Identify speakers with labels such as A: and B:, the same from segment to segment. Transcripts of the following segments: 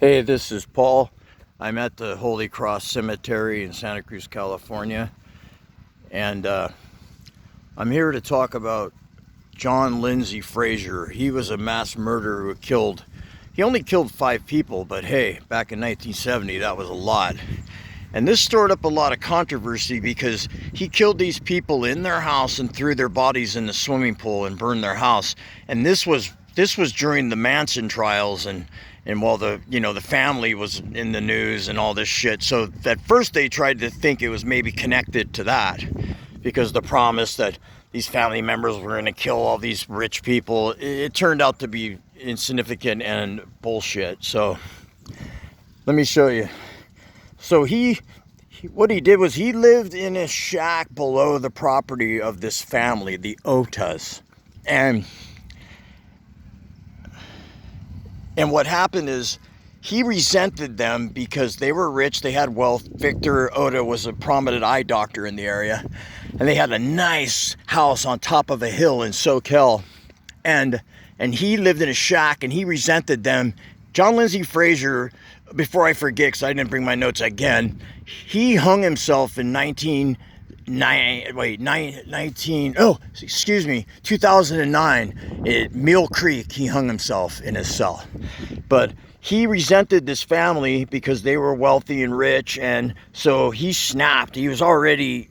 A: Hey, this is Paul. I'm at the Holy Cross Cemetery in Santa Cruz, California, and I'm here to talk about John Lindsay Frazier. He was a mass murderer he only killed 5 people, but hey, back in 1970, that was a lot. And this stirred up a lot of controversy because he killed these people in their house and threw their bodies in the swimming pool and burned their house. And this was during the Manson trials, and while the family was in the news and all this shit. So at first they tried to think it was maybe connected to that, because the promise that these family members were going to kill all these rich people, it turned out to be insignificant and bullshit. So let me show you. So what he did was he lived in a shack below the property of this family, the Othas. And what happened is he resented them because they were rich, they had wealth. Victor Otha was a prominent eye doctor in the area, and they had a nice house on top of a hill in SoCal. And he lived in a shack, and he resented them. John Lindsay Frazier, before I forget, because I didn't bring my notes again, he hung himself in 2009 at Mill Creek. He hung himself in his cell. But he resented this family because they were wealthy and rich, and so he snapped. He was already,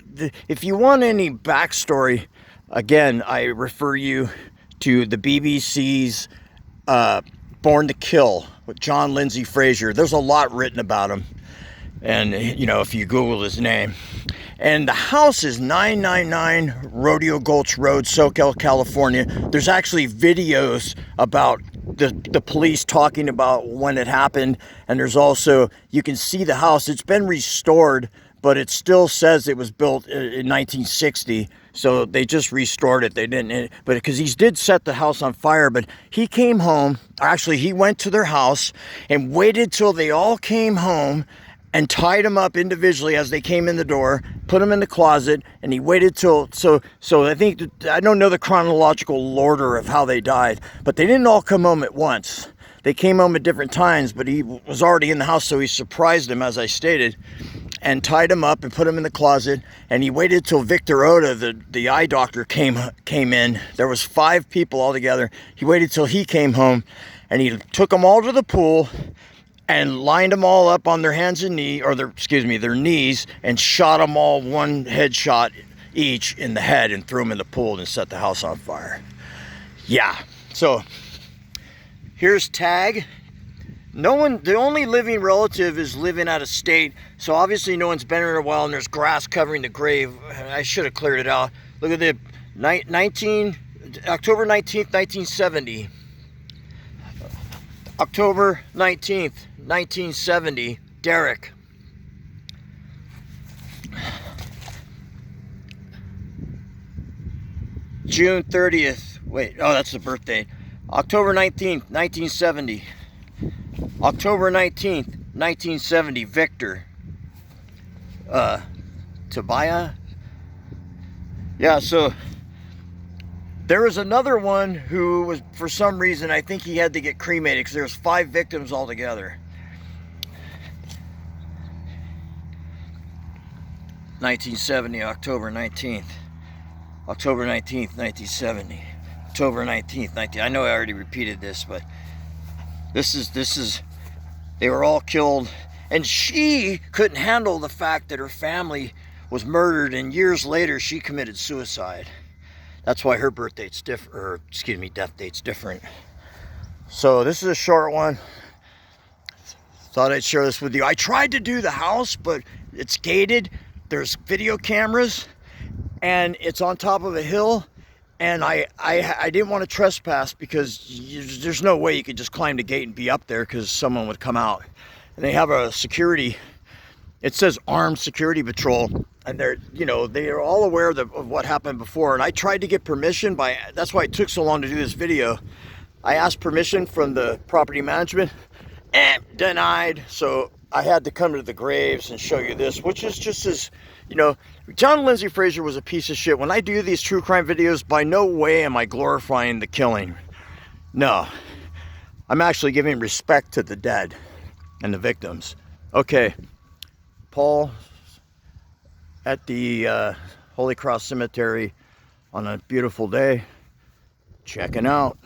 A: if you want any backstory, again, I refer you to the BBC's Born to Kill with John Lindsay Frazier. There's a lot written about him, and if you Google his name. And the house is 999 Rodeo Gulch Road, SoCal, California. There's actually videos about the police talking about when it happened, and there's also, you can see the house. It's been restored, but it still says it was built in 1960. So they just restored it. They didn't, but because he did set the house on fire. But he came home, actually he went to their house and waited till they all came home and tied them up individually as they came in the door, put them in the closet, and he waited till, so I don't know the chronological order of how they died, but they didn't all come home at once. They came home at different times, but he was already in the house, so he surprised them, as I stated, and tied him up and put him in the closet. And he waited till Victor Otha, the eye doctor, came in. There was 5 people altogether. He waited till he came home, and he took them all to the pool and lined them all up on their hands and their knees, and shot them all one headshot each in the head and threw them in the pool and set the house on fire. Yeah, so here's Tag. The only living relative is living out of state, so obviously no one's been here in a while, and there's grass covering the grave. I should have cleared it out. Look at the October 19th, 1970. October 19th, 1970, Derek. June 30th, that's the birthday. October 19th, 1970. October 19th, 1970, Victor. Tobiah? Yeah, so there was another one who was, for some reason, I think he had to get cremated because there was 5 victims altogether. 1970, October 19th. October 19th, 1970. October 19th, I know I already repeated this, but this is, they were all killed. And she couldn't handle the fact that her family was murdered, and years later she committed suicide. That's why her death date's different. So this is a short one. Thought I'd share this with you. I tried to do the house, but it's gated. There's video cameras, and it's on top of a hill. And I didn't want to trespass because there's no way you could just climb the gate and be up there, because someone would come out. And they have a security, it says armed security patrol, and they are all aware of what happened before. And I tried to get permission that's why it took so long to do this video. I asked permission from the property management, and denied. So I had to come to the graves and show you this, which is just as, John Lindsay Frazier was a piece of shit. When I do these true crime videos, by no way am I glorifying the killing. No, I'm actually giving respect to the dead. and the victims. Okay, Paul at the Holy Cross Cemetery on a beautiful day, checking out.